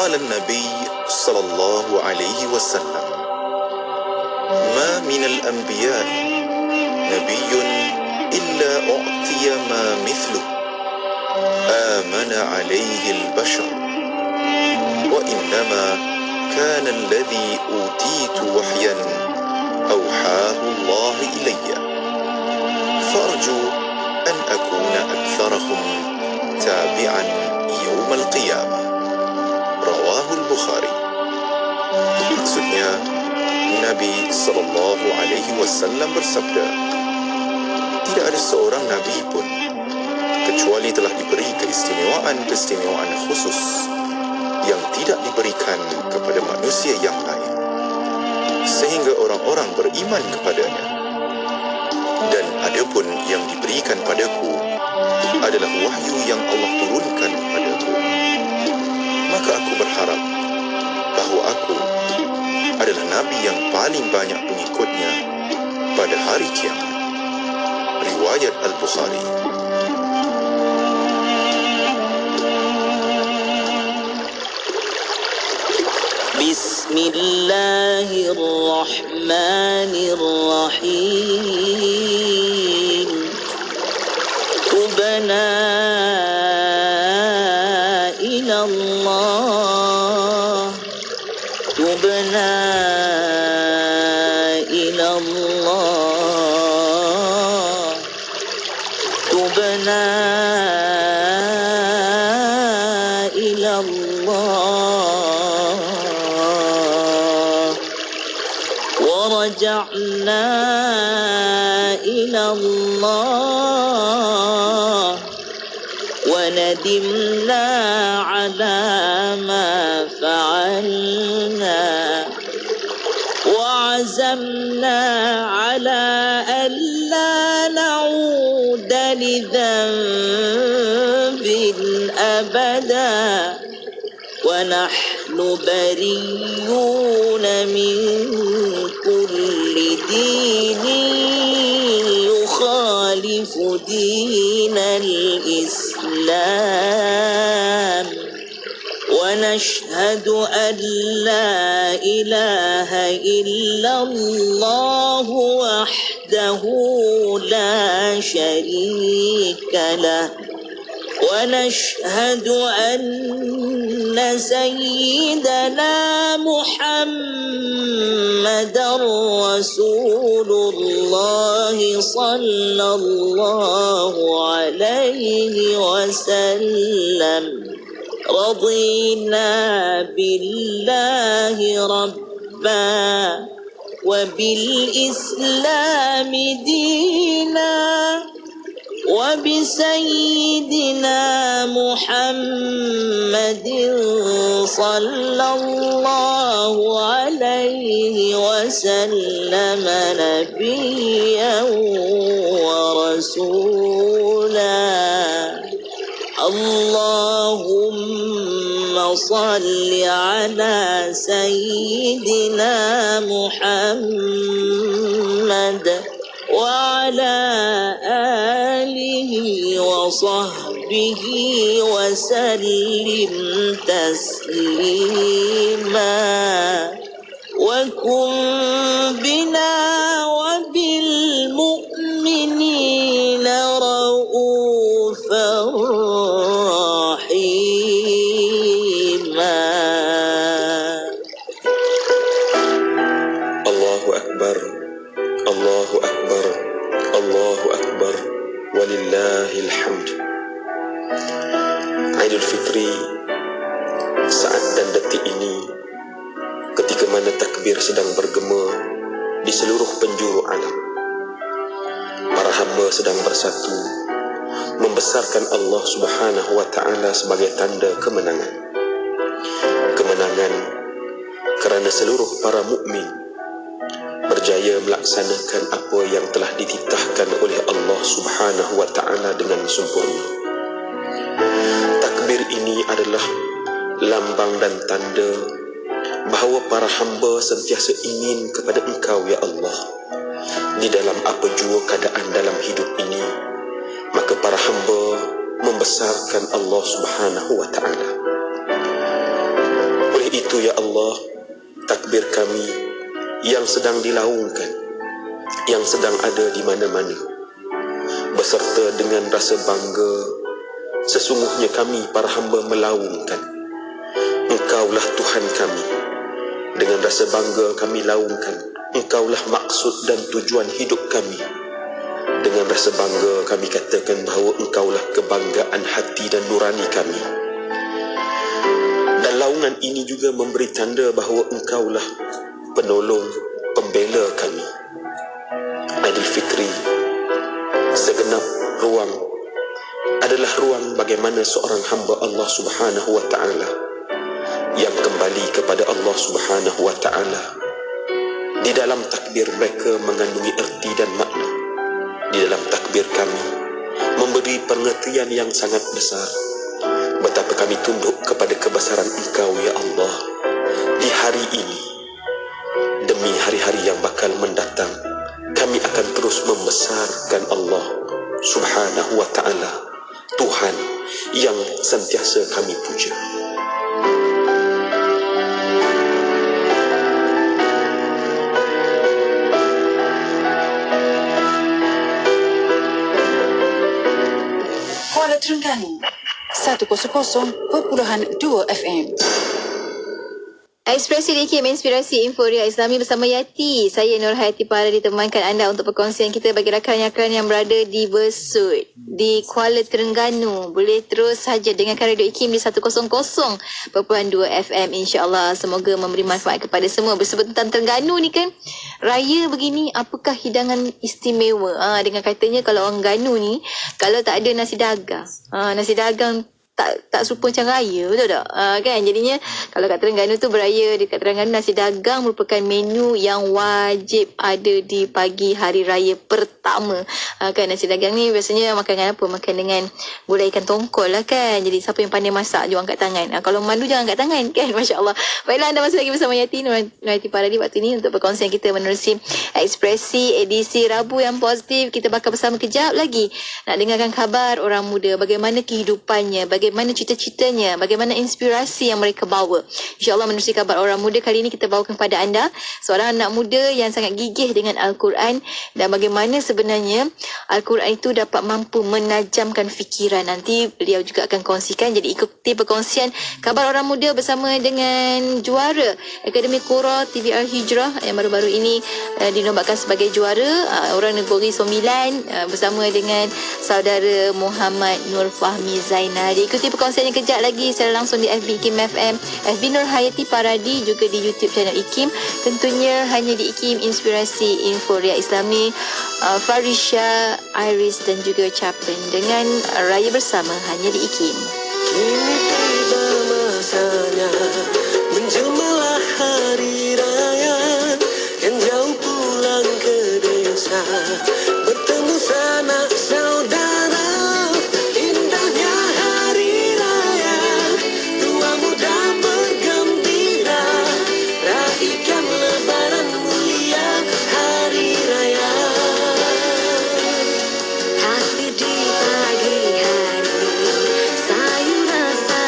قال النبي صلى الله عليه وسلم: ما من الأنبياء نبي إلا أعطي ما مثله آمن عليه البشر، وإنما كان الذي أوتيت وحيا أوحاه الله إلي، فأرجو أن أكون أكثرهم تابعا يوم القيامة. Rawahul Bukhari. Maksudnya, Nabi SAW bersabda, tidak ada seorang Nabi pun kecuali telah diberi keistimewaan khusus yang tidak diberikan kepada manusia yang lain, sehingga orang-orang beriman kepadanya. Dan adapun yang diberikan padaku adalah wahyu yang Allah turunkan padaku. Maka aku berharap bahawa aku adalah Nabi yang paling banyak pengikutnya pada hari kiamat. Riwayat Al-Bukhari. Bismillahirrahmanirrahim. Tubna ilallah, tubna ilallah, tubna ilallah, wa raja'na ilallah, wa nadimna ala ma fa'alna, wa azamna ala an la na'uda li dhanbin abada, wa nahnu bariyuna min kulli dinin yukhalifu dinal Islam, wa nashhadu an la ilaha illallah wahdahu la sharika lah, wa nashhadu anna sayyidana Muhammadar Rasulullah sallallahu alaihi wasallam. Radina billahi rabba wa bil islami dina wa bi sayyidina Muhammadin sallallahu alaihi wasallam nabiyyan wa rasulah. Allahumma salli ala sayyidina Muhammad wa ala alihi wa sahbihi wa sallim taslima, wa kun bina wa bil mu'minina ra'ufan rahima. Allahu Akbar, Allahu Akbar, Allahu Akbar, walillahil hamd. Aidul Fitri, saat dan detik ini, ketika mana takbir sedang bergema di seluruh penjuru alam, para hamba sedang bersatu membesarkan Allah Subhanahu wa Ta'ala sebagai tanda kemenangan. Kemenangan kerana seluruh para mukmin berjaya melaksanakan apa yang telah dititahkan oleh Allah Subhanahu wa Ta'ala dengan sempurna. Takbir ini adalah lambang dan tanda bahawa para hamba sentiasa ingin kepada Engkau, ya Allah, di dalam apa jua keadaan dalam hidup ini. Maka para hamba membesarkan Allah Subhanahu wa Ta'ala. itu ya Allah, takbir kami yang sedang dilaungkan, yang sedang ada di mana-mana, beserta dengan rasa bangga, sesungguhnya kami para hamba melaungkan, Engkaulah Tuhan kami. Dengan rasa bangga kami laungkan, Engkaulah maksud dan tujuan hidup kami. Dengan rasa bangga kami katakan bahawa Engkaulah kebanggaan hati dan nurani kami. Dan laungan ini juga memberi tanda bahawa Engkaulah penolong, pembela kami. Aidilfitri, segenap ruang adalah ruang bagaimana seorang hamba Allah Subhanahu wa Ta'ala yang kembali kepada Allah Subhanahu wa Ta'ala. Di dalam takbir mereka mengandungi erti dan makna. Di dalam takbir kami memberi pengertian yang sangat besar betapa kami tunduk kepada kebesaran Engkau ya Allah di hari ini. Demi hari-hari yang bakal mendatang, kami akan terus membesarkan Allah Subhanahu wa Ta'ala, Tuhan yang sentiasa kami puja. Kuala Terengganu 100.2 FM. Ekspresi Dikim Inspirasi Inforia Islami bersama Yati. Saya Nur Hayati Para ditemankan anda untuk perkongsian kita bagi rakan-rakan yang berada di Besut, di Kuala Terengganu. Boleh terus saja dengarkan Radio Ikim di 100.2 FM, insya-Allah. Semoga memberi manfaat kepada semua. Bersebut tentang Terengganu ni kan, raya begini, apakah hidangan istimewa? Dengan katanya kalau orang Ganu ni, kalau tak ada nasi dagang, nasi dagang tak serupa macam raya, betul tak? Kan jadinya kalau kat Terengganu tu beraya, dekat Terengganu nasi dagang merupakan menu yang wajib ada di pagi hari raya pertama. Kan nasi dagang ni biasanya makan dengan apa? Makan dengan gulai ikan tongkol lah kan. Jadi siapa yang pandai masak je angkat tangan. Kalau mandu jangan angkat tangan kan. Masya-Allah. Baiklah, anda masih lagi bersama Yati Nur Hayati Paradi waktu ni untuk perkongsian kita menerusi ekspresi edisi Rabu yang positif. Kita bakal bersama kejap lagi nak dengarkan khabar orang muda, bagaimana kehidupannya, bagaimana cita-citanya, bagaimana inspirasi yang mereka bawa. InsyaAllah menerusi kabar orang muda kali ini kita bawakan kepada anda seorang anak muda yang sangat gigih dengan Al-Quran dan bagaimana sebenarnya Al-Quran itu dapat mampu menajamkan fikiran. Nanti beliau juga akan kongsikan. Jadi ikuti perkongsian kabar orang muda bersama dengan juara Akademi Qura TVR Hijrah yang baru-baru ini dinobatkan sebagai juara, orang Negeri Sembilan, bersama dengan saudara Muhammad Nur Fahmi Zainal. Ikuti perkongsiannya kejap lagi secara langsung di FB IKIM FM, FB Nur Hayati Paradi, juga di YouTube channel IKIM. Tentunya hanya di IKIM Inspirasi Inforia Islami, Farisha, Iris dan juga Chaplin dengan Raya Bersama hanya di IKIM. Kini tiba masanya menjemalah hari raya, yang jauh pulang ke desa, bertemu sanak saudara. Indahnya hari raya, tua muda bergembira, raikan lebaran mulia hari raya. Hati di pagi hari, sayu rasa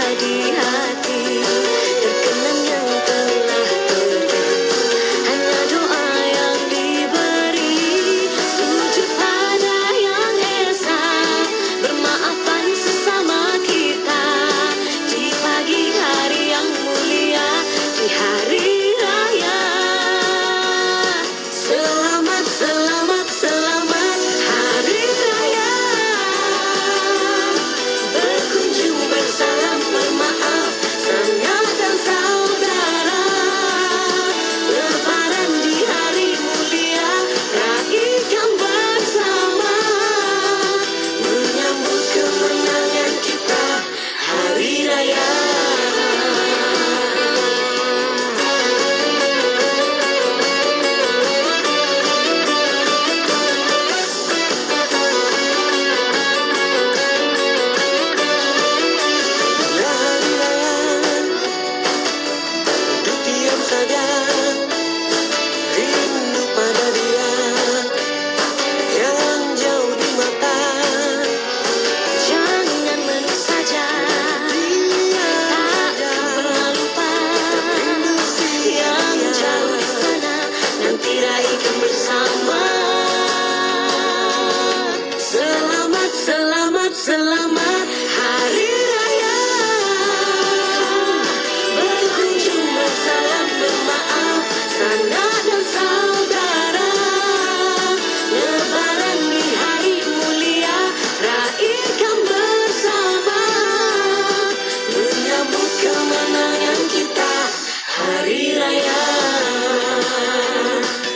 raya.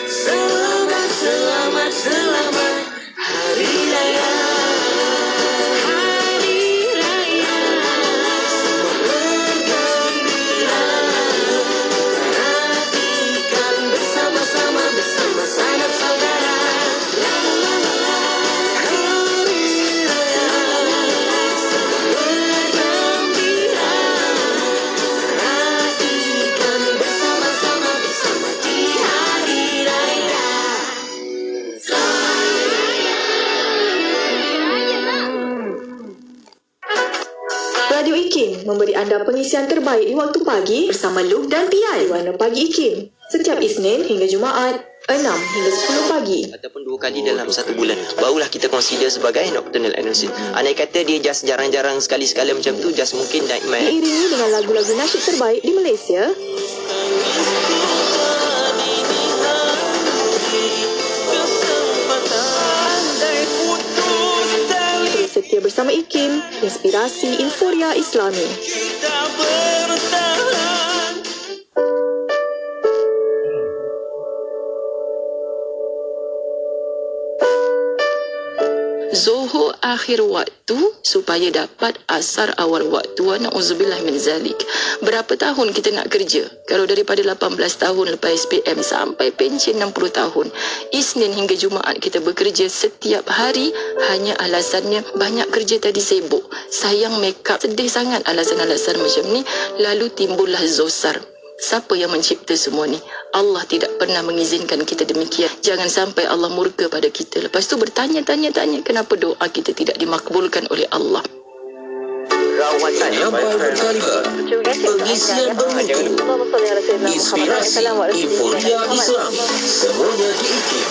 Selamat, selamat, selamat hari raya. Hari raya. Bergembira, perhatikan bersama-sama, bersama sanak saudara. La la la la. Hari raya. Bergembira, perhatikan bersama-sama, bersama di hari raya. Radio IKIM memberi anda pengisian terbaik di waktu pagi bersama Luke dan Pian di Warna Pagi IKIM. Setiap Isnin hingga Jumaat, 6 hingga 10 pagi. Ataupun 2 kali dalam 1 bulan, barulah kita consider sebagai nocturnal anorexic. Andai kata dia just jarang-jarang sekali-sekala macam tu, just mungkin naik mai. Diiringi dengan lagu-lagu nasyid terbaik di Malaysia. Terus setia bersama IKIM, inspirasi Inforia Islami. Zuhur akhir waktu supaya dapat asar awal waktu. Na'udzubillah min zalik. Berapa tahun kita nak kerja? Kalau daripada 18 tahun lepas SPM sampai pension 60 tahun. Isnin hingga Jumaat kita bekerja setiap hari. Hanya alasannya banyak kerja tadi sibuk. Sayang make up. Sedih sangat alasan-alasan macam ni. Lalu timbullah zosar. Siapa yang mencipta semua ni? Allah tidak pernah mengizinkan kita demikian. Jangan sampai Allah murka pada kita. Lepas tu bertanya-tanya kenapa doa kita tidak dimakbulkan oleh Allah. Sampai berkaliber, pengisian bermutu, inspirasi Inforia Islam, semuanya di IKIM.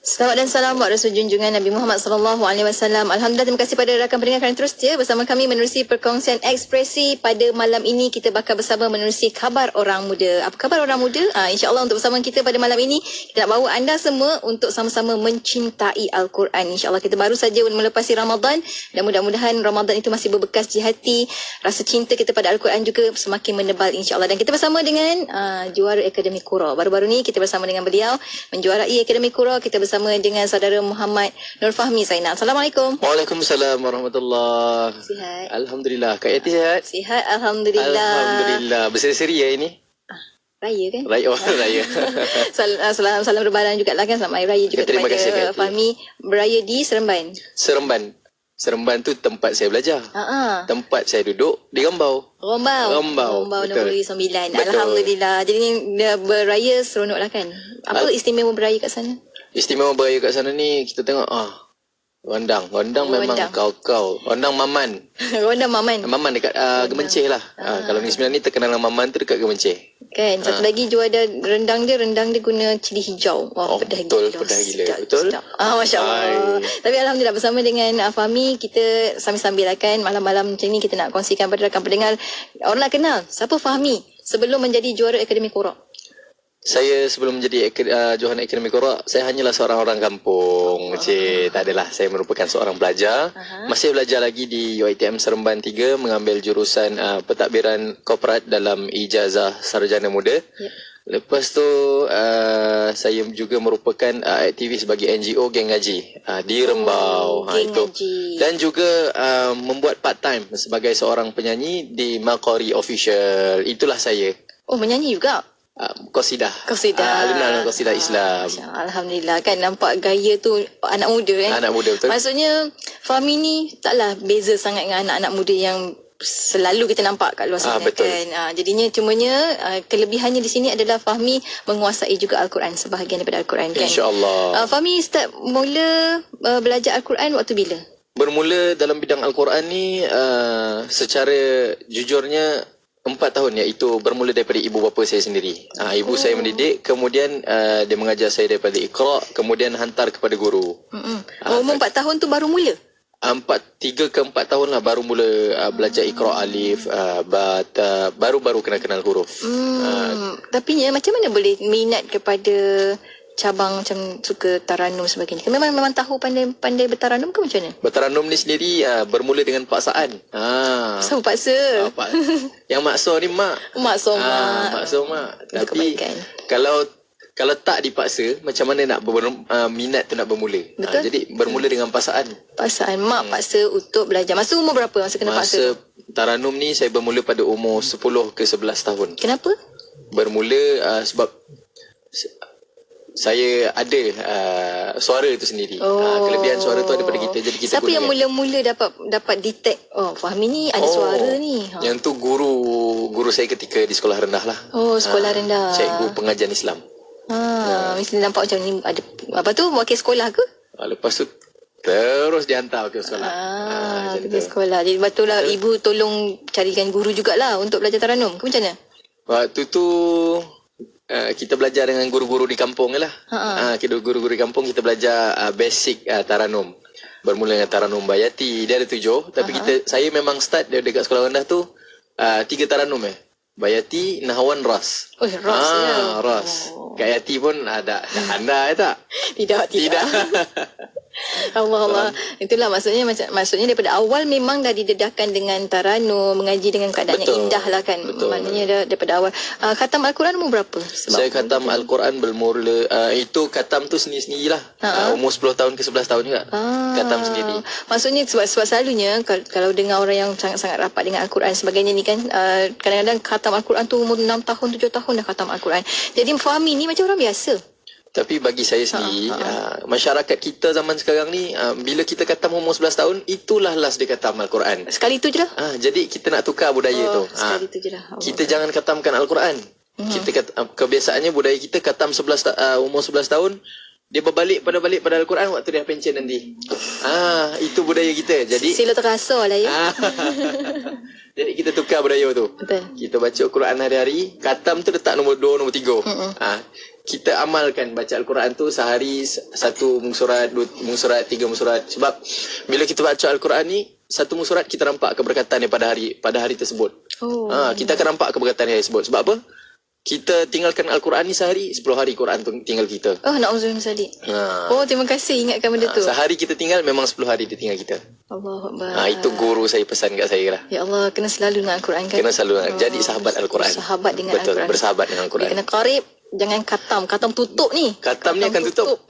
Selamat dan salam buat Rasul junjungan Nabi Muhammad sallallahu alaihi wasallam. Alhamdulillah, terima kasih pada rakan pendengar kerana terus setia bersama kami menerusi perkongsian ekspresi. Pada malam ini kita bakal bersama menerusi khabar orang muda. Apa khabar orang muda? InsyaAllah untuk bersama kita pada malam ini, kita nak bawa anda semua untuk sama-sama mencintai Al-Quran. InsyaAllah kita baru saja melepasi Ramadan dan mudah-mudahan Ramadan itu masih berbekas di hati. Rasa cinta kita pada Al-Quran juga semakin menebal insyaAllah. Dan kita bersama dengan juara Akademi Qura. Baru-baru ni kita bersama dengan beliau menjuarai Akademi Qura. Kita bersama dengan saudara Muhammad Nur Fahmi Zainal. Assalamualaikum. Waalaikumsalam warahmatullahi. Sihat? Alhamdulillah. Kak Yati sihat? Sihat, Alhamdulillah. Alhamdulillah. Berseri-seri ya ini? Raya kan? Raya. Raya. Salam berbalan juga lah kan. Selamat Hari Raya juga Terima kasih, Kak Yati. Fahmi. Beraya di Seremban. Seremban tu tempat saya belajar. Tempat saya duduk di Rambau. Rambau Betul. Negeri Sembilan. Betul. Alhamdulillah. Jadi ni dia beraya seronok lah kan? Apa istimewa beraya kat sana? Istimewa beraya kat sana ni, kita tengok Rondang memang Rondang. kau. Rondang Maman. Rondang Maman. Maman dekat Gemencih lah. Kalau Negeri Sembilan ni terkenal dengan Maman tu dekat Gemencih. Kan, satu lagi jual ada rendang dia guna cili hijau. Wah, pedas betul, gila. pedas gila. Sedap, Betul. sedap. Masya Allah. Tapi Alhamdulillah bersama dengan Fahmi, kita sambil-sambil lah kan, malam-malam macam ni kita nak kongsikan pada rakan pendengar. Orang nak kenal, siapa Fahmi sebelum menjadi juara Akademi Qura? Saya sebelum menjadi Johan Akademi Qura, saya hanyalah seorang orang kampung. Tak adalah. Saya merupakan seorang pelajar. Masih belajar lagi di UiTM Seremban 3, mengambil jurusan pentadbiran korporat dalam ijazah sarjana muda. Lepas tu saya juga merupakan aktivis bagi NGO Geng Ngaji di Rembau. Geng Itu. Ngaji. Dan juga membuat part time sebagai seorang penyanyi di Maqari Official. Itulah saya. Oh, menyanyi juga? Qasidah. Qasidah. Qasidah Islam. Alhamdulillah kan, nampak gaya tu anak muda kan. Anak muda, betul. Maksudnya Fahmi ni taklah beza sangat dengan anak-anak muda yang selalu kita nampak kat luar sana betul. kan. Jadinya cumanya kelebihannya di sini adalah Fahmi menguasai juga Al-Quran, sebahagian daripada Al-Quran kan. InsyaAllah. Fahmi start mula belajar Al-Quran waktu bila? Bermula dalam bidang Al-Quran ni secara jujurnya 4 tahun, iaitu bermula daripada ibu bapa saya sendiri. Ibu saya mendidik, kemudian dia mengajar saya daripada Iqra, kemudian hantar kepada guru. Umur 4 tahun tu baru mula? 3 ke 4 tahun lah baru mula belajar Iqra alif, ba, ta, baru-baru kenal huruf. Tapi macam mana boleh minat kepada cabang macam suka taranum sebagainya? Memang tahu pandai bertaranum ke macam mana? Bertaranum ni sendiri bermula dengan paksaan. Sama paksa. Apa? Yang maksa ni mak. Maksa mak. Maksa mak. Itu Tapi kebaikan. kalau tak dipaksa, macam mana nak minat tu nak bermula? Betul. Jadi bermula dengan paksaan. Paksaan mak paksa untuk belajar. Masa umur berapa masa kena paksa? Masa Taranum ni saya bermula pada umur 10 ke 11 tahun. Kenapa? Bermula sebab saya ada suara tu sendiri. Kelebihan suara tu ada pada kita. Jadi kita Siapa yang gunakan. mula-mula dapat detect, Fahmi ni ada suara ni. Yang tu guru saya ketika di sekolah rendah lah. Sekolah rendah. Cikgu pengajian Islam. Mesti nampak macam ni ada apa tu, wakil sekolah ke? Lepas tu terus dihantar ke sekolah. Macam Wakil tu. sekolah. Jadi betul lah ibu tolong carikan guru jugalah untuk belajar Taranum. Ke macam mana? Waktu tu kita belajar dengan guru-guru di kampung lah. Kita guru-guru di kampung kita belajar basic Taranum. Bermula dengan Taranum Bayati. Dia ada 7. Tapi saya memang start dekat sekolah rendah tu 3 Taranum Bayati, Nahwan, Ras. Ras ya. Ras. Kak Yati pun dah pandai tak? Tidak. Allah. Itulah maksudnya daripada awal memang dah didedahkan dengan Taranum, mengaji dengan keadaan yang indah lah kan. Betul. Maknanya daripada awal. Khatam Al-Quran umur berapa? Saya khatam Al-Quran bermula itu khatam tu sendiri-sendiri lah. Umur 10 tahun ke 11 tahun juga. Khatam sendiri. Maksudnya sebab selalunya kalau dengar orang yang sangat-sangat rapat dengan Al-Quran sebagainya ni kan, kadang-kadang khatam Al-Quran tu umur 6 tahun 7 tahun dah khatam Al-Quran. Jadi Fahmi ni macam orang biasa. Tapi bagi saya sendiri, masyarakat kita zaman sekarang ni, bila kita khatam umur 11 tahun, itulah last dia khatam Al-Quran. Sekali tu je lah. Jadi kita nak tukar budaya tu. Sekali tu je lah. Kita jangan khatamkan Al-Quran. Kita kebiasaannya budaya kita khatam umur 11 tahun, dia balik pada Al-Quran waktu dia pencen nanti. Itu budaya kita. Jadi sila terasa lah ya. jadi kita tukar budaya tu. Betul. Kita baca Al-Quran hari-hari, khatam tu letak nombor 2, nombor 3. Kita amalkan baca Al-Quran tu sehari 1 muka surat, 2 muka surat, 3 muka surat. Sebab bila kita baca Al-Quran ni, 1 muka surat kita nampak keberkatan dia pada hari tersebut. Kita akan nampak keberkatan hari tersebut. Sebab apa? Kita tinggalkan Al-Quran ni sehari, 10 hari Quran tu tinggal kita. Na'udzubillah sadi. Terima kasih ingatkan benda tu. Sehari kita tinggal, memang 10 hari dia tinggal kita. Allahuakbar. Itu guru saya pesan kat saya lah. Ya Allah, kena selalu dengan Al-Quran kan. Kena selalu jadi sahabat Al-Quran. Sahabat dengan Betul, Al-Quran. bersahabat dengan Al-Quran. Dia kena qarib. Jangan khatam tutup ni. Khatam ni akan tutup.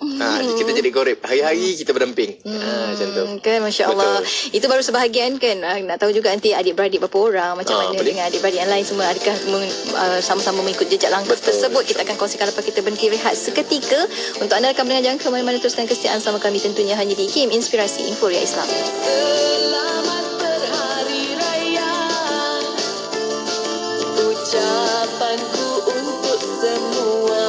Kita jadi korib. Hari-hari kita berdamping. Macam tu. Kan, Masya Allah. Betul. Itu baru sebahagian kan. Nak tahu juga nanti adik-beradik berapa orang. Macam mana boleh. dengan adik-beradik yang lain semua. Adakah sama-sama mengikut jejak langkah tersebut. Kita akan kongsikan lepas kita berhenti rehat seketika. Untuk anda rakan pendengar, jangan ke mana-mana, teruskan kesetiaan sama kami tentunya hanya di IKIM Inspirasi Inforia Islam. Selamat berhari raya, ucapanku untuk semua.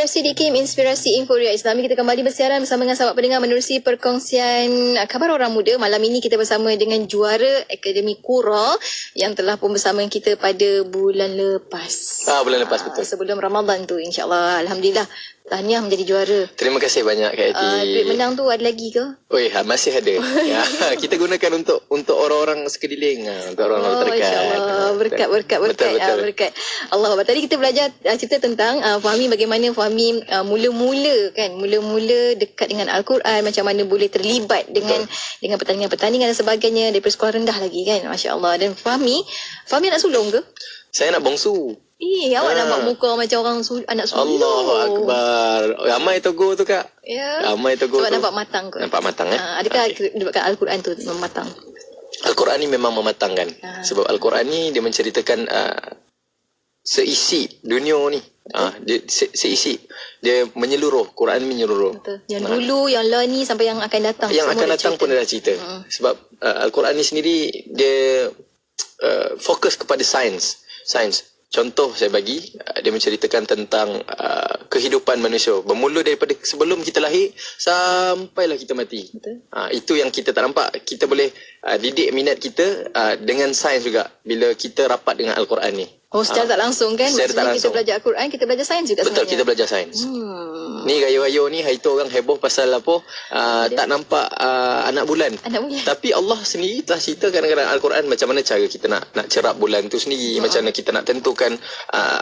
Fresh di Kim Inspirasi Inforia Islami. Kita kembali bersiaran bersama dengan sahabat pendengar menerusi perkongsian khabar orang muda. Malam ini kita bersama dengan juara Akademi Qura yang telah pun bersama kita pada bulan lepas. Bulan lepas betul. Sebelum Ramadan tu, insyaAllah. Alhamdulillah. Tahniah menjadi juara. Terima kasih banyak Kak Eti. Duit menang tu ada lagi ke? Masih ada. Ya, kita gunakan untuk orang-orang sekeliling, untuk orang-orang terdekat. InsyaAllah. Berkat. Betul. Berkat. Allah. Tadi kita belajar cerita tentang Fahmi, bagaimana Fahmi mula-mula dekat dengan Al-Quran, macam mana boleh terlibat dengan pertandingan-pertandingan dan sebagainya daripada sekolah rendah lagi kan. Masya Allah. Dan Fahmi anak sulung ke? Saya anak bongsu. Awak nampak muka macam orang anak sulung. Allahu Akbar. Ramai togo tu Kak. Ya. Ramai togo Sebab tu. nampak matang ke? Nampak matang Adakah dekat Al-Quran tu mematang? Al-Quran ni memang mematangkan. Sebab Al-Quran ni dia menceritakan seisi dunia ni. Dia seisi. Dia menyeluruh. Quran menyeluruh. Betul. Yang dulu, yang lah ni sampai yang akan datang. Yang akan datang pun dia dah cerita. Sebab Al-Quran ni sendiri dia fokus kepada sains. Contoh saya bagi, dia menceritakan tentang kehidupan manusia. Bermula daripada sebelum kita lahir sampailah kita mati. Itu yang kita tak nampak. Kita boleh didik minat kita dengan sains juga bila kita rapat dengan Al-Quran ni. Secara tak langsung kan? Secara tak langsung. Kita belajar Al-Quran, kita belajar sains juga Betul, sebenarnya. kita belajar sains. Ni gayo-gayo ni, hari tu orang heboh pasal apa, tak nampak anak bulan. Tapi Allah sendiri telah cerita kadang-kadang Al-Quran macam mana cara kita nak cerap bulan tu sendiri, macam mana kita nak tentukan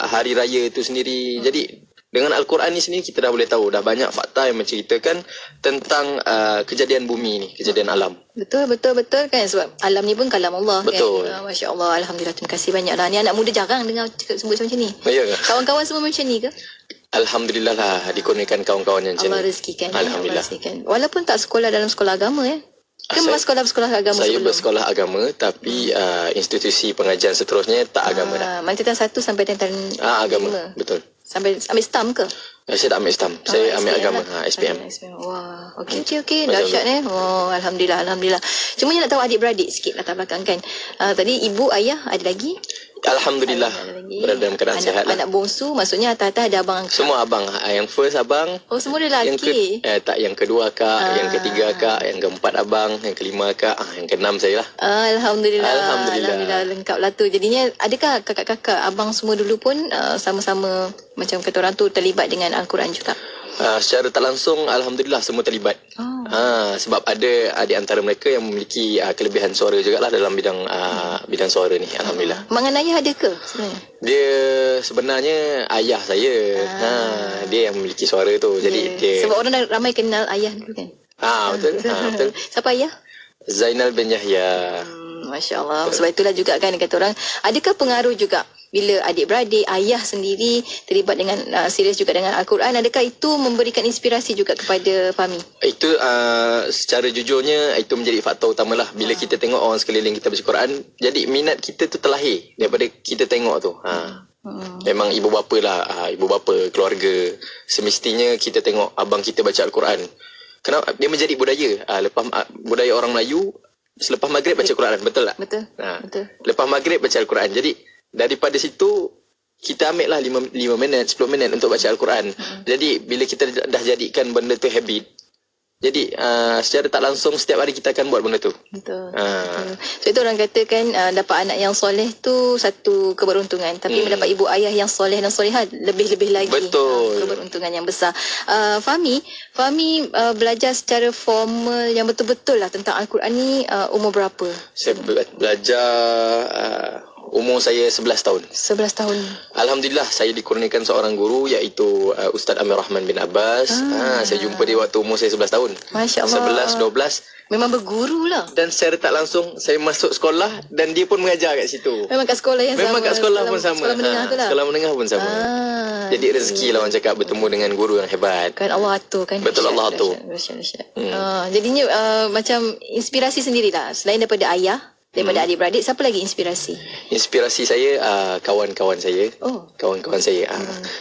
hari raya tu sendiri. Jadi dengan Al-Quran ni sendiri kita dah boleh tahu, dah banyak fakta yang menceritakan tentang kejadian bumi ni, kejadian alam. Betul kan, sebab alam ni pun kalam Allah. Betul. Kan. Masya Allah, Alhamdulillah, terima kasih banyak lah. Ni anak muda jarang dengar sebut macam ni. Ya ke? Kawan-kawan semua macam ni ke? Alhamdulillah lah, dikurniakan kawan-kawan yang macam ni. Allah rezekikan. Alhamdulillah. Allah rezekikan. Walaupun tak sekolah dalam sekolah agama Ke memang sekolah agama saya sebelum? bersekolah agama, tapi institusi pengajian seterusnya tak agama dah. Tingkatan 1 sampai tingkatan 5. Agama, betul. Sampai ambil STAM ke? Saya tak ambil STAM. Saya ambil SPM agama, lah. SPM. Wah, okey. Dahsyat Alhamdulillah. Cuma nak tahu adik-beradik sikit latar belakang kan. Tadi ibu, ayah ada lagi? Alhamdulillah, berada dalam keadaan sihat lah. Anak bongsu, maksudnya atas-atas ada abang angkat? Semua abang. Yang first abang. Semua dia lelaki? Yang kedua akak, yang ketiga akak, yang keempat abang, yang kelima akak, yang keenam saya lah. Alhamdulillah, lengkap lah tu. Jadinya adakah kakak-kakak abang semua dulu pun sama-sama macam kata orang tu terlibat dengan Al-Quran juga? Secara tak langsung, Alhamdulillah semua terlibat. Sebab ada di antara mereka yang memiliki kelebihan suara jugalah dalam bidang suara ni. Alhamdulillah. Mak dan ayah ada ke sebenarnya? Dia sebenarnya ayah saya. Dia yang memiliki suara tu. Jadi dia, sebab orang ramai kenal ayah dulu kan? Betul. Siapa ayah? Zainal bin Yahya. Masya Allah. Sebab itulah juga kan kata orang, adakah pengaruh juga bila adik-beradik, ayah sendiri terlibat dengan serius juga dengan Al-Quran, adakah itu memberikan inspirasi juga kepada Fahmi? Itu secara jujurnya itu menjadi faktor utamalah. Bila kita tengok orang sekeliling kita baca Quran, jadi minat kita tu terlahir daripada kita tengok tu. Memang ibu bapa lah, ibu bapa, keluarga, semestinya kita tengok abang kita baca Al-Quran. Kenapa? Dia menjadi budaya. Lepas budaya orang Melayu, selepas maghrib baca Quran, betul tak? Betul. Lepas maghrib baca Al-Quran. Jadi daripada situ kita ambil lah 5 minit, 10 minit untuk baca Al-Quran. Jadi bila kita dah jadikan benda tu habit, jadi secara tak langsung setiap hari kita akan buat benda tu. Betul. So itu orang katakan dapat anak yang soleh tu satu keberuntungan. Tapi mendapat ibu ayah yang soleh dan solehah lebih-lebih lagi. Betul. Keberuntungan yang besar. Fahmi belajar secara formal yang betul-betul lah tentang Al-Quran ni umur berapa? Saya belajar umur saya 11 tahun. 11 tahun. Alhamdulillah saya dikurniakan seorang guru iaitu Ustaz Amir Rahman bin Abbas. Saya jumpa dia waktu umur saya 11 tahun. Masya Allah. 11, 12. Memang berguru lah. Dan secara tak langsung saya masuk sekolah dan dia pun mengajar kat situ. Memang kat sekolah yang Memang sama. kat sekolah pun sama. Sekolah menengah tu lah. Sekolah menengah pun sama. Jadi rezeki lah orang cakap bertemu dengan guru yang hebat. Kan Allah atur kan. Betul, Allah atur. Jadinya macam inspirasi sendirilah. Selain daripada ayah, daripada adik-beradik, siapa lagi inspirasi? Inspirasi saya kawan-kawan saya. Kawan-kawan saya.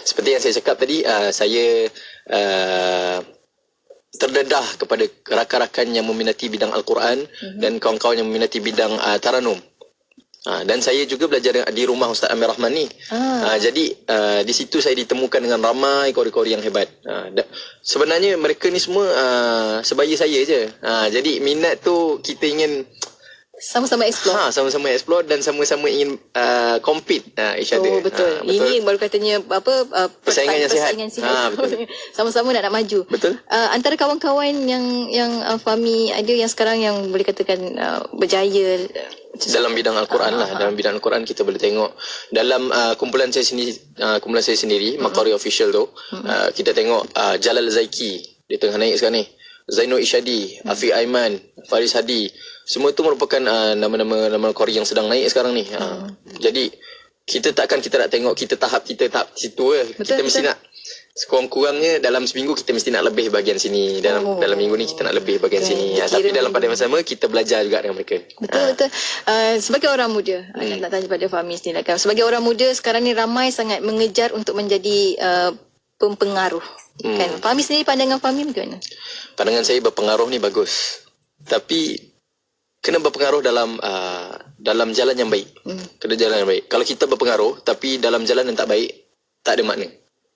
Seperti yang saya cakap tadi, saya terdedah kepada rakan-rakan yang meminati bidang Al-Quran dan kawan-kawan yang meminati bidang taranum. Dan saya juga belajar di rumah Ustaz Amir Rahman ni. Jadi di situ saya ditemukan dengan ramai kori-kori yang hebat. Sebenarnya mereka ni semua sebaya saya je. Jadi minat tu kita ingin Sama-sama explore. sama-sama explore dan sama-sama ingin compete each other. Betul. Ini baru katanya Persaingan yang sihat. Betul. Sama-sama nak maju. Betul. Antara kawan-kawan yang Fahmi ada yang sekarang yang boleh katakan berjaya dalam bidang Al-Quran lah. Dalam bidang Al-Quran kita boleh tengok dalam kumpulan saya sendiri Makari Official tu, kita tengok Jalal Zaiki, dia tengah naik sekarang ni. Zainul Ishadi, Afiq Aiman, Faris Hadi, semua itu merupakan nama-nama Qori yang sedang naik sekarang ni. Jadi kita tak nak tengok kita tahap situ kita mesti nak sekurang-kurangnya dalam seminggu kita mesti nak lebih bahagian sini, dalam minggu ni kita nak lebih bahagian sini. Tapi dalam pada masa sama kita belajar juga dengan mereka. Betul. Sebagai orang muda, nak tanya pada Fahmi sendiri kan. Sebagai orang muda sekarang ni ramai sangat mengejar untuk menjadi pempengaruh. Kan? Fahmi sendiri, pandangan Fahmi bagaimana? Pandangan saya berpengaruh ni bagus. Tapi kena berpengaruh dalam jalan yang baik. Kena jalan yang baik. Kalau kita berpengaruh tapi dalam jalan yang tak baik, tak ada makna.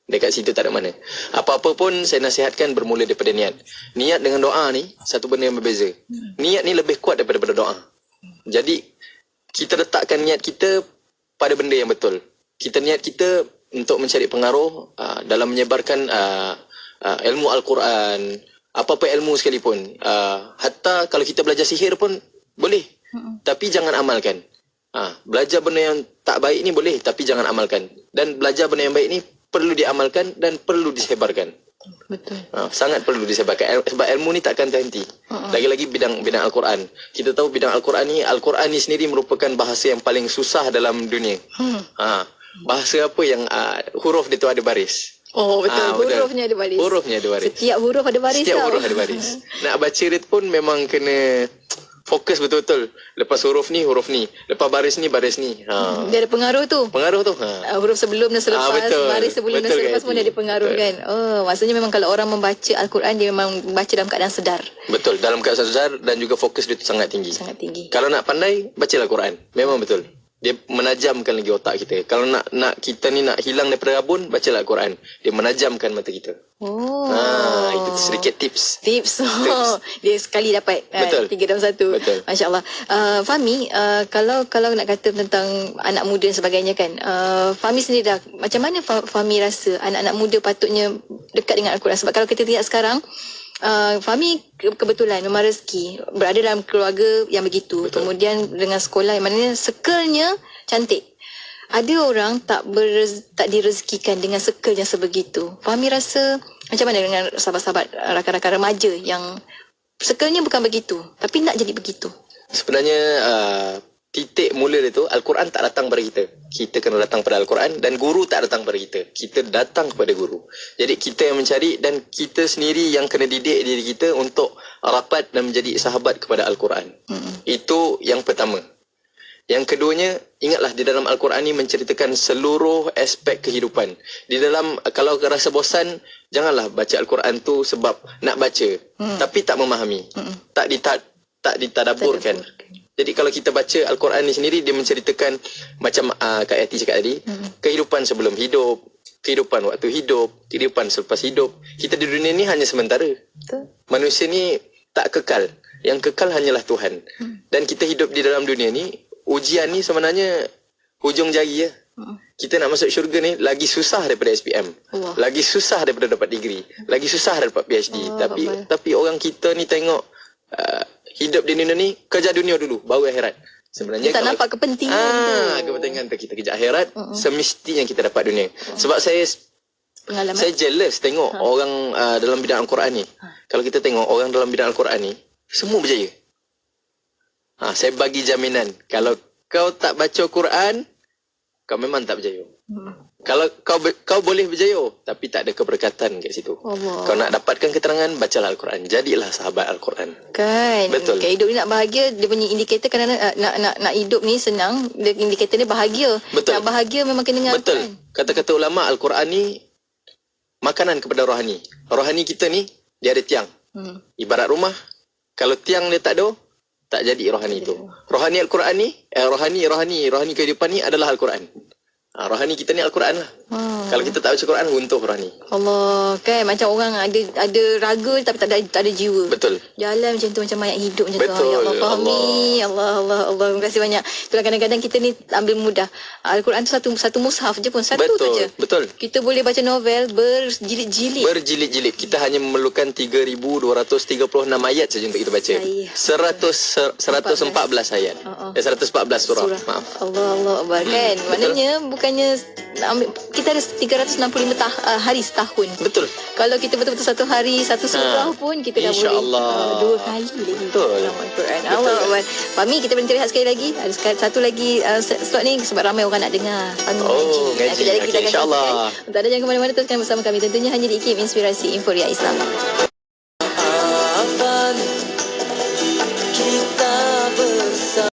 Dekat situ tak ada makna. Apa-apa pun saya nasihatkan bermula daripada niat. Niat dengan doa ni satu benda yang berbeza. Niat ni lebih kuat daripada doa. Jadi kita letakkan niat kita pada benda yang betul. Kita niat kita untuk mencari pengaruh dalam menyebarkan ilmu Al-Quran, apa-apa ilmu sekalipun. Hatta kalau kita belajar sihir pun boleh. Tapi jangan amalkan. Belajar benda yang tak baik ni boleh, tapi jangan amalkan. Dan belajar benda yang baik ni perlu diamalkan dan perlu disebarkan. Betul. Sangat perlu disebarkan. Sebab ilmu ni takkan terhenti. Lagi-lagi bidang Al-Quran. Kita tahu bidang Al-Quran ni sendiri merupakan bahasa yang paling susah dalam dunia. Bahasa apa yang huruf dia tu ada baris. Betul. Hurufnya ada baris. Hurufnya ada baris. Setiap huruf ada baris. Setiap huruf ada baris. Nak baca dia pun memang kena fokus betul-betul. Lepas huruf ni. Lepas baris ni. Dia ada pengaruh tu. Huruf sebelum dan selepas, baris sebelum dan selepas pun dia ada pengaruh kan. Maksudnya memang kalau orang membaca Al-Quran, dia memang membaca dalam keadaan sedar. Betul, dalam keadaan sedar dan juga fokus dia tu sangat tinggi. Kalau nak pandai, bacalah Al-Quran. Memang betul. Dia menajamkan lagi otak kita. Kalau nak kita ni nak hilang daripada rabun, bacalah Al-Quran. Dia menajamkan mata kita. Itu sedikit tips. Dia sekali dapat 3 dalam 1. Betul. Masya Allah. Fahmi, kalau nak kata tentang anak muda dan sebagainya kan, Fahmi sendiri dah, macam mana Fahmi rasa anak-anak muda patutnya dekat dengan Al-Quran? Sebab kalau kita lihat sekarang, Fahmi kebetulan memang rezeki berada dalam keluarga yang begitu. Betul. Kemudian dengan sekolah yang mana circle-nya cantik. Ada orang tak direzekikan dengan circle yang sebegitu. Fahmi rasa macam mana dengan sahabat-sahabat rakan-rakan remaja yang circle-nya bukan begitu tapi nak jadi begitu? Sebenarnya titik mula dia tu, Al-Quran tak datang pada kita. Kita kena datang pada Al-Quran, dan guru tak datang pada kita. Kita datang kepada guru. Jadi kita yang mencari, dan kita sendiri yang kena didik diri kita untuk rapat dan menjadi sahabat kepada Al-Quran. Itu yang pertama. Yang keduanya, ingatlah di dalam Al-Quran ni menceritakan seluruh aspek kehidupan. Di dalam, kalau rasa bosan, janganlah baca Al-Quran tu sebab nak baca, tapi tak memahami. Tak ditadaburkan. Jadi kalau kita baca Al-Quran ni sendiri, dia menceritakan macam Kak Yati cakap tadi, kehidupan sebelum hidup, kehidupan waktu hidup, kehidupan selepas hidup. Kita di dunia ni hanya sementara. Manusia ni tak kekal. Yang kekal hanyalah Tuhan. Dan kita hidup di dalam dunia ni, ujian ni sebenarnya hujung jari ya. Kita nak masuk syurga ni lagi susah daripada SPM. Lagi susah daripada dapat degree. Lagi susah daripada PhD. Tapi orang kita ni tengok, hidup di dunia ni, kerja dunia dulu, baru akhirat. Sebenarnya kita nampak kepentingan kepentingan tu kita kerja akhirat, semestinya kita dapat dunia. Sebab saya jealous tengok orang dalam bidang Al-Quran ni. Kalau kita tengok orang dalam bidang Al-Quran ni, semua berjaya. Saya bagi jaminan, kalau kau tak baca Quran, kau memang tak berjaya. Kalau kau boleh berjaya, tapi tak ada keberkatan kat situ. Kau nak dapatkan keterangan, bacalah Al-Quran. Jadilah sahabat Al-Quran. Kan. Betul. Hidup ni nak bahagia, dia punya indikator kan nak hidup ni senang, dia indikator ni bahagia. Betul. Nak bahagia memang kena dengan Betul. Al-Quran. Kata-kata ulama, Al-Quran ni makanan kepada rohani. Rohani kita ni, dia ada tiang. Ibarat rumah, kalau tiang dia tak tak jadi rohani itu. Rohani Al-Quran ni, rohani kehidupan ni adalah Al-Quran. Rohani kita ni Al-Quran lah. Kalau kita tak baca Quran, runtuh rohani. Allah, kan macam orang ada raga tapi tak ada jiwa. Betul. Jalan macam tu macam mayat hidup macam tu. Betul. Ya Allah, fahami. Allah. Terima kasih banyak. Itulah kadang-kadang kita ni ambil mudah. Al-Quran tu satu mushaf je pun, satu tu je. Betul. Kita boleh baca novel berjilid-jilid. Berjilid-jilid. Kita hanya memerlukan 3,236 ayat saja untuk kita baca. 114 ayat. 114 surah. Maaf. Allah Akbar, kan. Maknanya bukannya ambil, kita ada 365 hari setahun. Betul. Kalau kita betul-betul satu hari satu surah pun kita dah boleh dua kali lagi. Betul. Al-Quran. Allah Akbar. Fahmi, kita boleh rehat sekali lagi. Ada satu lagi slot ni sebab ramai orang nak dengar. Ngaji. Kejap lagi kita akan InsyaAllah. teruskan. Untuk anda jangan ke mana-mana, teruskan bersama kami. Tentunya hanya di IKIM Inspirasi Inforia Islam. Kita bersama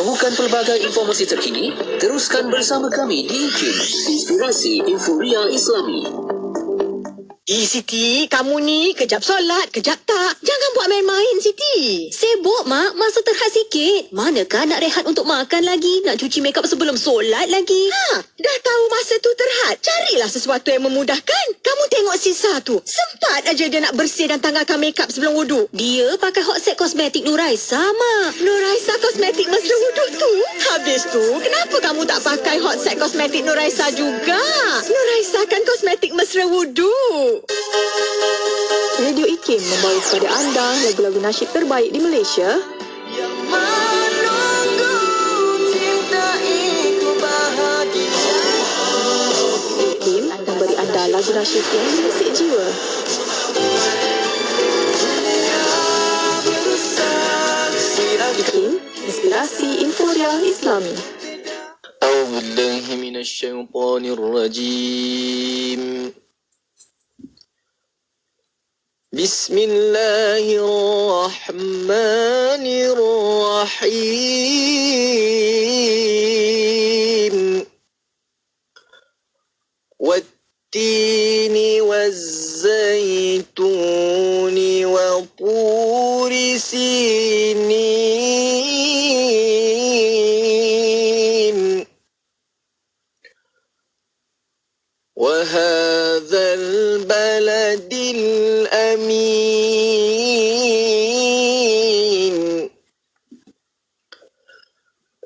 Mahukan pelbagai informasi terkini? Teruskan bersama kami di IKIM, Inspirasi Inforia Islami. Siti, kamu ni kejap solat, kejap tak. Jangan buat main-main, Siti. Sibuk, Mak. Masa terhad sikit. Manakah nak rehat untuk makan lagi? Nak cuci makeup sebelum solat lagi? Dah tahu masa tu terhad. Carilah sesuatu yang memudahkan. Kamu tengok Sisa tu. Sempat aja dia nak bersih dan tanggalkan makeup sebelum wuduk. Dia pakai Hot Set Kosmetik Nuraisa, Mak. Nuraisa Kosmetik mesra wuduk tu? Habis tu, kenapa kamu tak pakai Hot Set Kosmetik Nuraisa juga? Nuraisa kan kosmetik mesra wuduk. Radio IKIM membawa kepada anda lagu-lagu nasyid terbaik di Malaysia. Yang menunggu cinta itu bahagia. IKIM memberi anda lagu nasyid yang mengusik jiwa. IKIM, Inspirasi Inforia Islami. A'udzu billahi minasyaitonir rajim. Bismillahirrahmanirrahim. Wattini wazzaituni wa turi sinin. وهذا البلد الأمين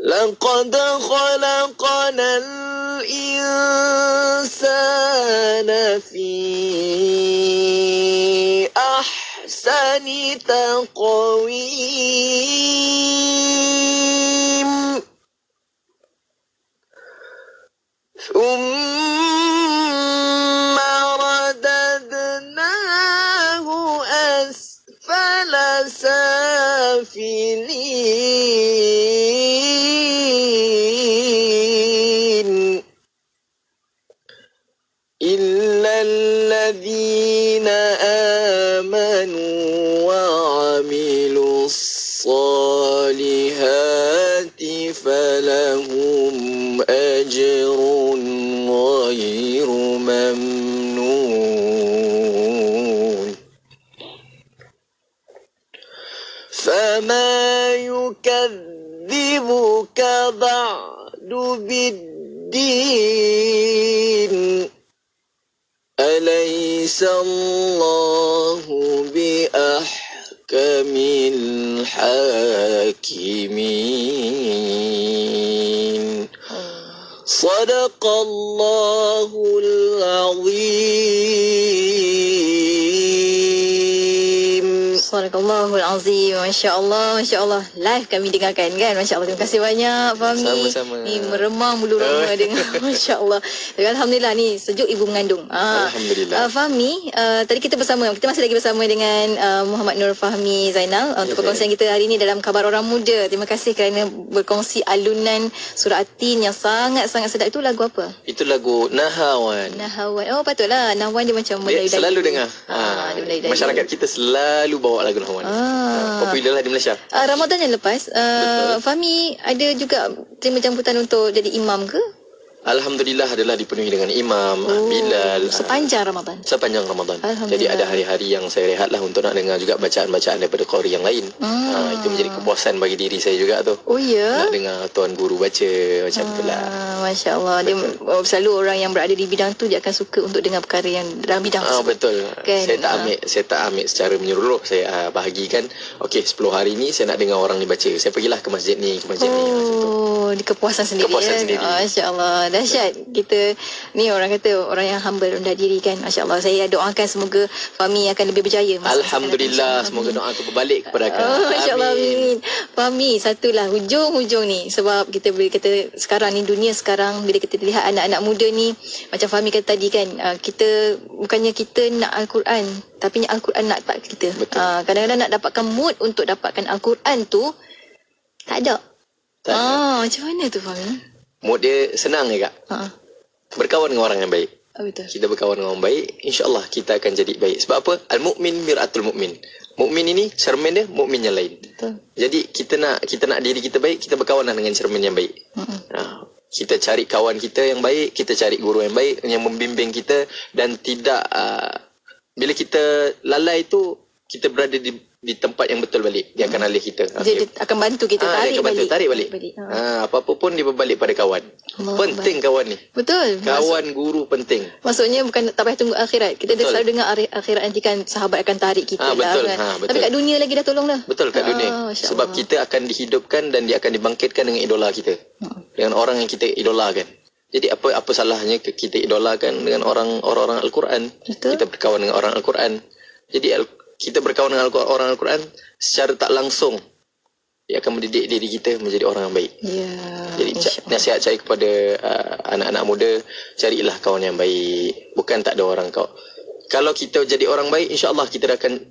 لقد خلقنا الإنسان في أحسن تقويم ثم رددناه أسفل سافلين إلا الذين آمنوا وعملوا الصالحات فلهم أجر غير ممنون فما يكذبك بعد بالدين أليس الله بأحكم الحاكمين صدق الله العظيم. Sadaqallahul Azim. Masya Allah, Masya Allah. Live kami dengarkan kan. Masya Allah. Terima kasih banyak Fahmi. Sama-sama. Ni meremang bulu roma dengar. Masya Allah. Alhamdulillah ni sejuk ibu mengandung. Alhamdulillah. Fahmi, tadi kita masih lagi bersama dengan Muhammad Nur Fahmi Zainal untuk perkongsian kita hari ini dalam Khabar Orang Muda. Terima kasih kerana berkongsi alunan surah At-Tin yang sangat-sangat sedap. Itu lagu apa? Itu lagu Nahawan. Nahawan. Oh patutlah. Nahawan dia macam Melayu. Selalu dengar. Masyarakat kita selalu bawa lagu Nahawan. Popular lah di Malaysia. Ramadan yang lepas, Fahmi ada juga terima jemputan untuk jadi imam ke? Alhamdulillah adalah dipenuhi dengan imam, Bilal. Sepanjang Ramadan. Sepanjang Ramadan. Jadi ada hari-hari yang saya rehat lah untuk nak dengar juga bacaan-bacaan daripada qari yang lain. Itu menjadi kepuasan bagi diri saya juga tu. Oh ya? Nak dengar tuan guru baca macam itulah. Masya Allah. Dia selalu orang yang berada di bidang tu dia akan suka untuk dengar perkara yang dalam bidang tersebut. Betul. Kan? Saya tak ambil secara menyeluruh. Saya bahagikan. Okey, 10 hari ni saya nak dengar orang ni baca. Saya pergilah ke masjid ni, ke masjid ni. Oh, di kepuasan sendiri. Sendiri. Masya Allah. Dahsyat. Kita ni orang kata orang yang humble, rendah diri kan. Masya Allah. Saya doakan semoga Fahmi akan lebih berjaya. Alhamdulillah. Semoga doa tu berbalik kepada akak. Masya Allah. Amin. Fahmi, satulah hujung-hujung ni. Sebab kita boleh kata sekarang ni, dunia sekarang bila kita lihat anak-anak muda ni, macam Fahmi kata tadi kan, kita bukannya kita nak Al-Quran, tapi Al-Quran nak dapat kita. Kadang-kadang nak dapatkan mood untuk dapatkan Al-Quran tu tak ada. Macam mana tu Fahmi? Mood dia senang je kak. Berkawan dengan orang yang baik. Betul. Kita berkawan dengan orang baik, insya-Allah kita akan jadi baik. Sebab apa? Al-mu'min mir'atul mu'min. Mukmin ini cermin dia mukmin yang lain. Betul. Jadi kita nak diri kita baik, kita berkawan dengan cermin yang baik. Kita cari kawan kita yang baik, kita cari guru yang baik yang membimbing kita, dan tidak bila kita lalai tu, kita berada di tempat yang betul balik. Dia akan alih kita. Dia akan bantu kita dia akan bantu tarik balik. Apa-apa pun dia berbalik pada kawan. Penting kawan ni. Betul. Kawan guru penting. Maksudnya bukan tak payah tunggu akhirat. Kita dah selalu dengar akhirat nanti kan sahabat akan tarik kita betul. kan. Betul. Tapi kat dunia lagi dah tolong dah. Betul, kat dunia. Sebab kita akan dihidupkan dan dia akan dibangkitkan dengan idola kita. Dengan orang yang kita idolakan. Jadi apa salahnya kita idolakan dengan orang-orang Al-Quran. Kita berkawan dengan orang Al-Quran. Jadi kita berkawan dengan orang Al-Quran secara tak langsung, dia akan mendidik diri kita menjadi orang yang baik. Jadi nasihat saya kepada anak-anak muda, carilah kawan yang baik. Bukan tak ada orang Kalau kita jadi orang baik, insya-Allah kita akan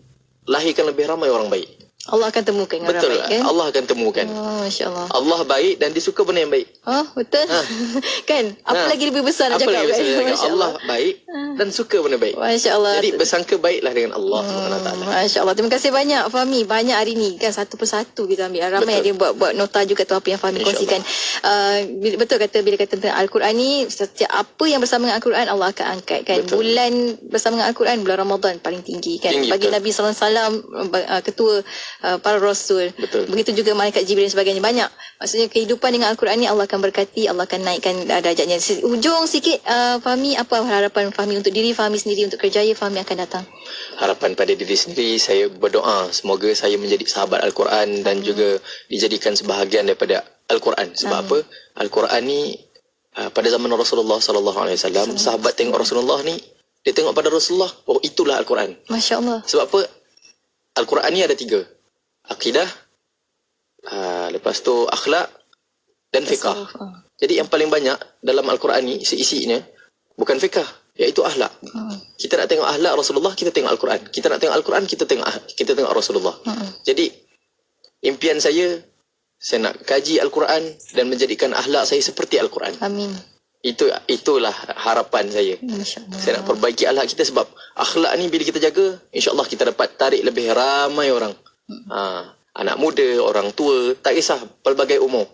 lahirkan lebih ramai orang baik. Allah akan temukan orang betul, baik kan? Allah akan temukan. Masya-Allah. Allah baik dan dia suka benda yang baik. Betul. Kan? Apa lagi lebih besar nak cakap kan? Allah baik dan suka benda baik. Masya-Allah. Jadi bersangka baiklah dengan Allah SWT. Masya-Allah. Terima kasih banyak Fahmi. Banyak hari ni kan, satu persatu kita ambil. Ramai dia buat nota juga tu apa yang Fahmi kongsikan. Betul kata bila kata tentang Al-Quran ni, setiap apa yang bersama dengan Al-Quran Allah akan angkat kan. Betul. Bulan bersama dengan Al-Quran, bulan Ramadan paling tinggi kan. Bagi Nabi SAW, ketua para rasul. Betul. Begitu juga malaikat Jibril dan sebagainya. Banyak. Maksudnya kehidupan dengan Al-Quran ni Allah akan berkati, Allah akan naikkan darjatnya. Ujung sikit Fahmi, apa harapan Fahmi untuk diri Fahmi sendiri, untuk kerjaya Fahmi akan datang? Harapan pada diri sendiri, saya berdoa semoga saya menjadi sahabat Al-Quran dan juga dijadikan sebahagian daripada Al-Quran. Sebab apa? Al-Quran ni pada zaman Rasulullah SAW, sahabat tengok Rasulullah ni, dia tengok pada Rasulullah, oh itulah Al-Quran. Masya-Allah. Sebab apa? Al-Quran ni ada 3. Akidah, lepas tu akhlak dan fiqah. Jadi yang paling banyak dalam Al-Quran ni seisinya bukan fiqah, iaitu akhlak. Kita nak tengok akhlak Rasulullah, kita tengok Al-Quran. Kita nak tengok Al-Quran, kita tengok Rasulullah. Jadi impian saya nak kaji Al-Quran dan menjadikan akhlak saya seperti Al-Quran. Amin. Itulah harapan saya. Saya nak perbaiki akhlak kita, sebab akhlak ni bila kita jaga, insya-Allah kita dapat tarik lebih ramai orang. Anak muda, orang tua, tak kisah pelbagai umur.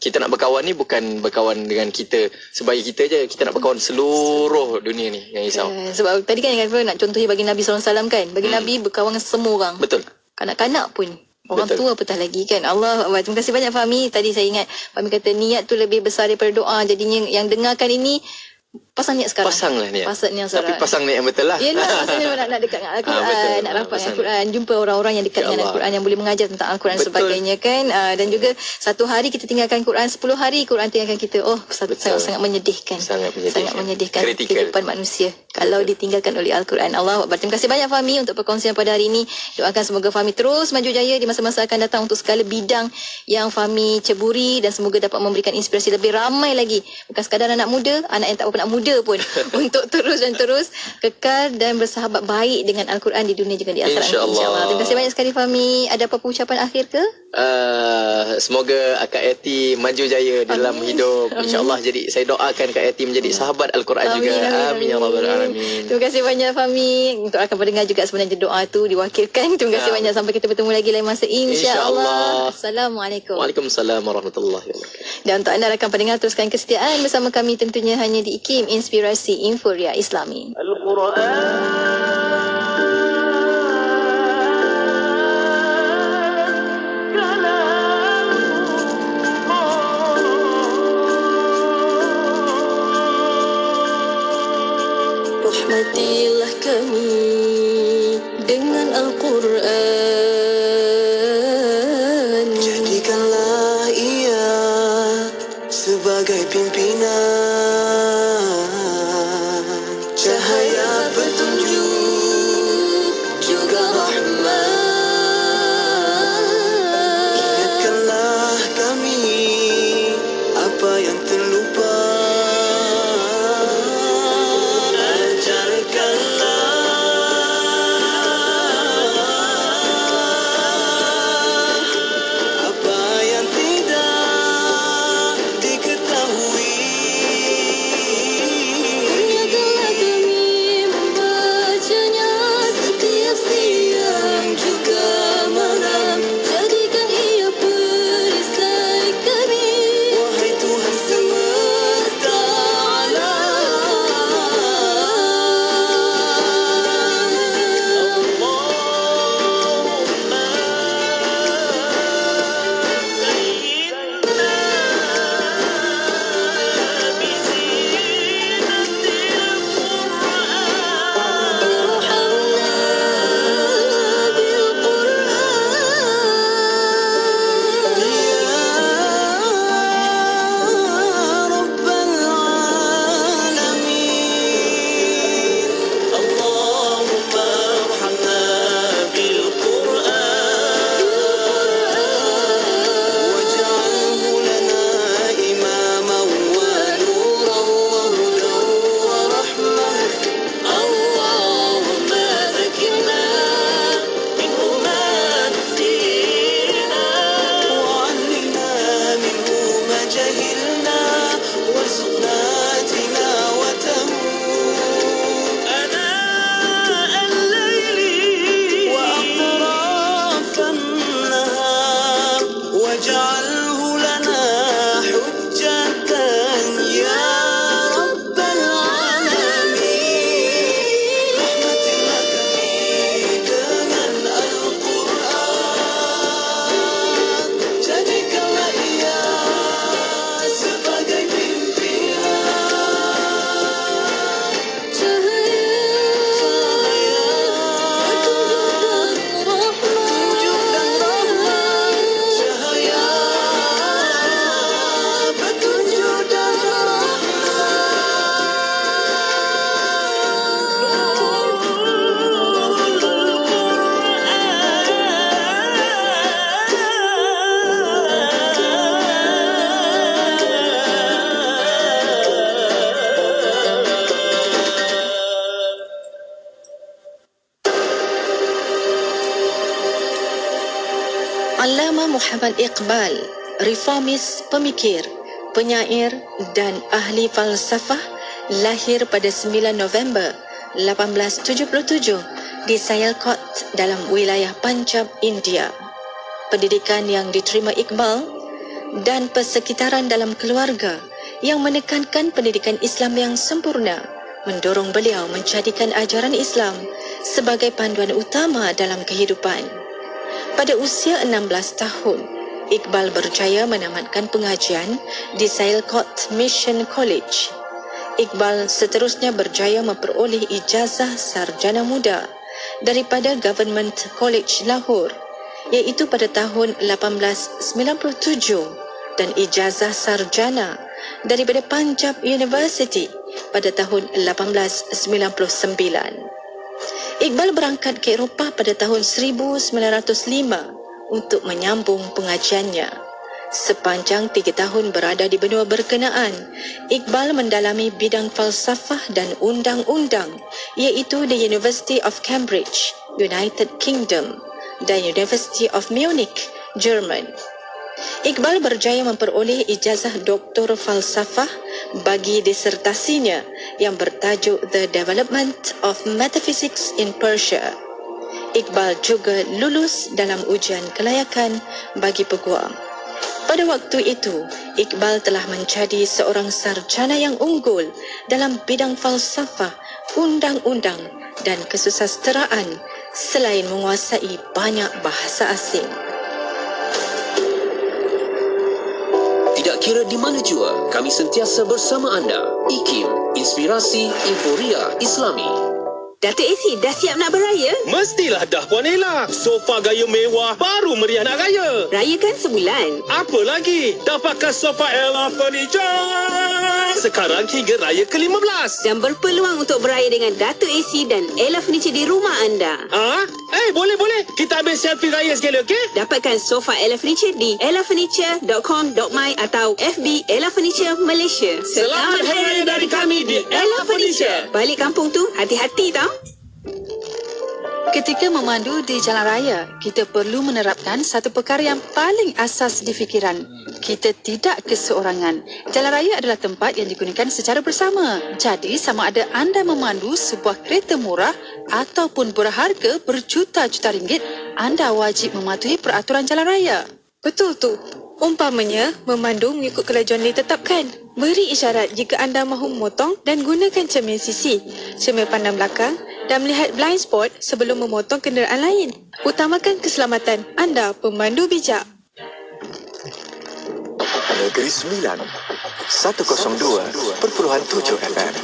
Kita nak berkawan ni bukan berkawan dengan kita sebaya kita je. Kita nak berkawan seluruh dunia ni yang risau. Sebab tadi kan nak contohnya bagi Nabi SAW kan. Bagi Nabi berkawan dengan semua orang. Betul. Kanak-kanak pun. Orang tua apatah lagi kan. Allah, terima kasih banyak Fahmi. Tadi saya ingat Fahmi kata niat tu lebih besar daripada doa. Jadinya yang dengarkan ini, pasang niat sekarang. Pasanglah niat. Pasang niat sekarang. Tapi pasang niat yang betul lah. Yelah, maksudnya nak dekat dengan Al-Quran, nak rapat dengan Al-Quran, jumpa orang-orang yang dekat dengan Al-Quran, yang boleh mengajar tentang Al-Quran dan sebagainya kan. Dan juga satu hari kita tinggalkan Quran, 10 hari Quran tinggalkan kita. Sangat menyedihkan. Sangat menyedihkan kehidupan manusia kalau ditinggalkan oleh Al-Quran. Allah Akbar. Terima kasih banyak Fahmi untuk perkongsian pada hari ini. Doakan semoga Fahmi terus maju jaya di masa-masa akan datang untuk segala bidang yang Fahmi ceburi, dan semoga dapat memberikan inspirasi lebih ramai lagi. Bukan sekadar anak muda, anak yang tak berapa nak muda pun untuk terus kekal dan bersahabat baik dengan Al-Quran di dunia juga di akhirat. InsyaAllah. Terima kasih banyak sekali Fahmi. Ada apa-apa ucapan akhir ke? Semoga Kak Yati maju jaya dalam hidup. InsyaAllah. Jadi saya doakan Kak Yati menjadi sahabat Al-Quran juga. Amin ya rabbal alamin. Terima kasih banyak Fahmi. Untuk akan pendengar juga sebenarnya doa tu diwakilkan. Terima kasih banyak. Sampai kita bertemu lagi lain masa, insyaAllah. Assalamualaikum. Waalaikumsalam warahmatullahi wabarakatuh. Dan untuk anda rakan pendengar, teruskan kesetiaan bersama kami tentunya hanya di IKIM, Inspirasi Inforia Islami. Rahmatilah kami dengan Al-Quran. Jadikanlah ia sebagai pimpinan, cahaya petunjuk Allama Muhammad Iqbal, reformis pemikir, penyair dan ahli falsafah, lahir pada 9 November 1877 di Sialkot dalam wilayah Punjab, India. Pendidikan yang diterima Iqbal dan persekitaran dalam keluarga yang menekankan pendidikan Islam yang sempurna mendorong beliau menjadikan ajaran Islam sebagai panduan utama dalam kehidupan. Pada usia 16 tahun, Iqbal berjaya menamatkan pengajian di Sialkot Mission College. Iqbal seterusnya berjaya memperoleh ijazah sarjana muda daripada Government College Lahore, iaitu pada tahun 1897, dan ijazah sarjana daripada Punjab University pada tahun 1899. Iqbal berangkat ke Eropah pada tahun 1905 untuk menyambung pengajiannya. Sepanjang 3 tahun berada di benua berkenaan, Iqbal mendalami bidang falsafah dan undang-undang, iaitu di University of Cambridge, United Kingdom, dan University of Munich, Jerman. Iqbal berjaya memperoleh ijazah doktor falsafah bagi disertasinya yang bertajuk The Development of Metaphysics in Persia. Iqbal juga lulus dalam ujian kelayakan bagi peguam. Pada waktu itu, Iqbal telah menjadi seorang sarjana yang unggul dalam bidang falsafah, undang-undang dan kesusasteraan selain menguasai banyak bahasa asing. Tidak kira di mana jua, kami sentiasa bersama anda. IKIM, Inspirasi Inforia Islami. Datuk AC dah siap nak beraya? Mestilah dah Puan Ella. Sofa gaya mewah baru meriah nak raya. Rayakan sebulan. Apa lagi? Dapatkan sofa Ella Furniture sekarang hingga raya ke-15. Dan berpeluang untuk beraya dengan Datuk AC dan Ella Furniture di rumah anda. Boleh. Kita ambil selfie raya sekali, okey? Dapatkan sofa Ella Furniture di ellafurniture.com.my atau FB Ella Furniture Malaysia. Selamat Hari Raya dari kami di Ella Furniture. Balik kampung tu, hati-hati tau. Ketika memandu di jalan raya, kita perlu menerapkan satu perkara yang paling asas di fikiran. Kita tidak keseorangan. Jalan raya adalah tempat yang digunakan secara bersama. Jadi, sama ada anda memandu sebuah kereta murah ataupun berharga berjuta-juta ringgit, anda wajib mematuhi peraturan jalan raya. Betul tu. Umpamanya, memandu mengikut kelajuan ditetapkan. Beri isyarat jika anda mahu memotong dan gunakan cermin sisi, cermin pandang belakang dan melihat blind spot sebelum memotong kenderaan lain. Utamakan keselamatan anda, pemandu bijak. Negeri Sembilan 102.7 FM.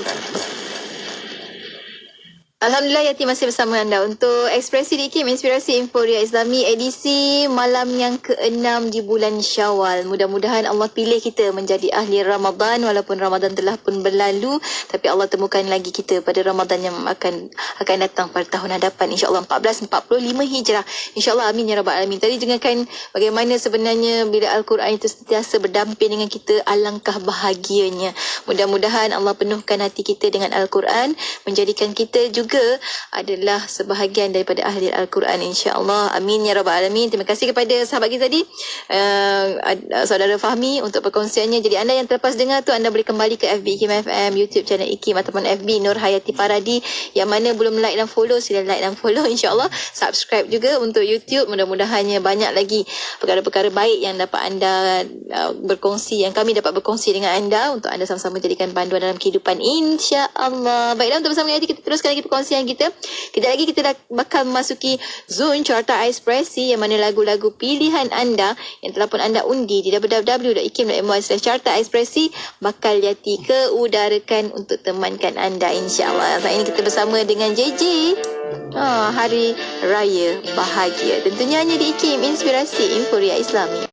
Alhamdulillah, Yati masih bersama anda untuk Ekspresi di IKIM, Inspirasi Inforia Islami, edisi malam yang ke-6 di bulan Syawal. Mudah-mudahan Allah pilih kita menjadi ahli Ramadan, walaupun Ramadan telah pun berlalu, tapi Allah temukan lagi kita pada Ramadan yang akan datang pada tahun hadapan, insyaAllah 1445 Hijrah. InsyaAllah, amin ya Rabbal Alamin. Tadi dengarkan bagaimana sebenarnya bila Al-Quran itu sentiasa berdamping dengan kita, alangkah bahagianya. Mudah-mudahan Allah penuhkan hati kita dengan Al-Quran, menjadikan kita juga adalah sebahagian daripada ahli Al-Quran, insya-Allah. Amin ya Rabbal Alamin. Terima kasih kepada sahabat kita tadi, saudara Fahmi, untuk perkongsiannya. Jadi anda yang terlepas dengar tu, anda boleh kembali ke FB IKIM FM, YouTube channel IKIM ataupun FB Nur Hayati Paradi. Yang mana belum like dan follow, sila like dan follow, insya-Allah. Subscribe juga untuk YouTube. Mudah-mudahannya banyak lagi perkara-perkara baik yang dapat anda berkongsi, yang kami dapat berkongsi dengan anda, untuk anda sama-sama jadikan panduan dalam kehidupan, insya-Allah. Baiklah, untuk bersama Hayati, kita teruskan lagi perkongsian kita. Kejap lagi kita dah bakal memasuki zon Carta Ekspresi, yang mana lagu-lagu pilihan anda yang telah pun anda undi di www.ikim.my/Carta Ekspresi bakal Yati keudarakan untuk temankan anda, insya-Allah. Saat ini kita bersama dengan JJ. Hari Raya Bahagia. Tentunya hanya di IKIM, Inspirasi Inforia Islami.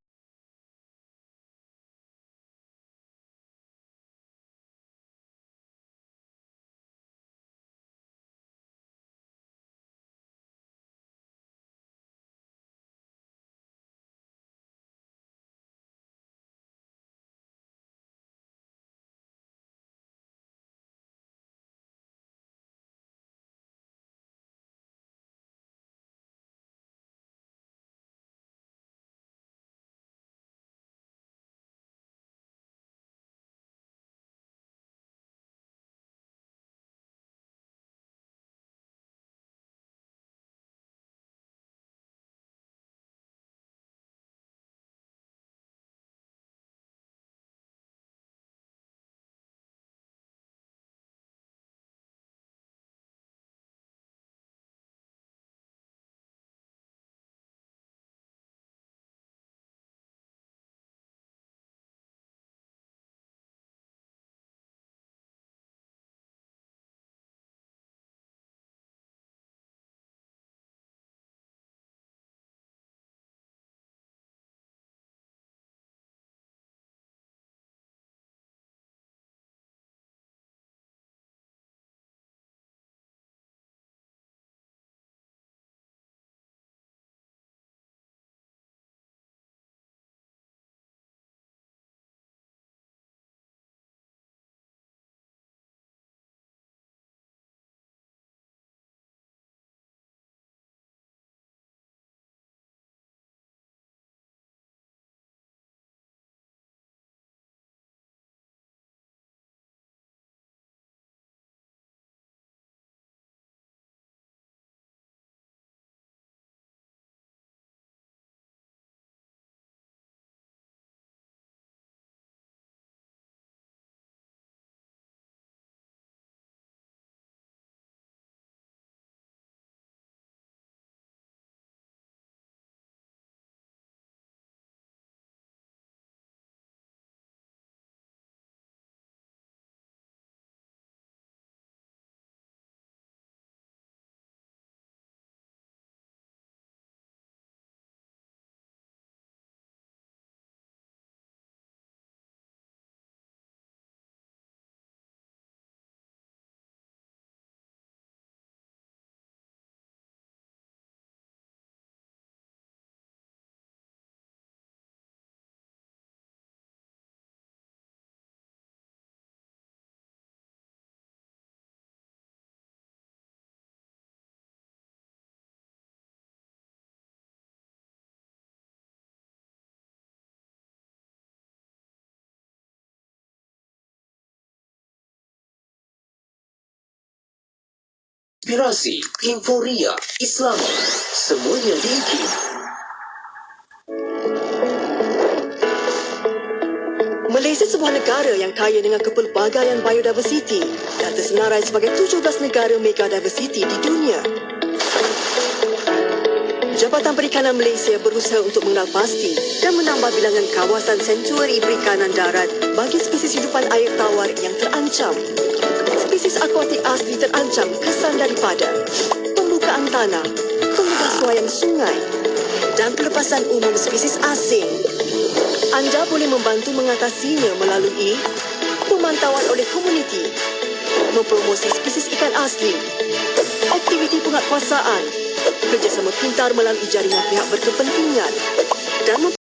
inspirasi, euforia, Islami, semuanya di IKIM. Malaysia sebuah negara yang kaya dengan kepelbagaian biodiversity dan tersenarai sebagai 17 negara megadiversity di dunia. Jabatan Perikanan Malaysia berusaha untuk mengenal pasti dan menambah bilangan kawasan sentuari perikanan darat bagi spesies hidupan air tawar yang terancam. Spesies akuatik asli terancam kesan daripada pembukaan tanah, penggaswayan sungai dan pelepasan umum spesies asing. Anda boleh membantu mengatasinya melalui pemantauan oleh komuniti, mempromosi spesies ikan asli, aktiviti penguatkuasaan, kerjasama pintar melalui jaringan pihak berkepentingan dan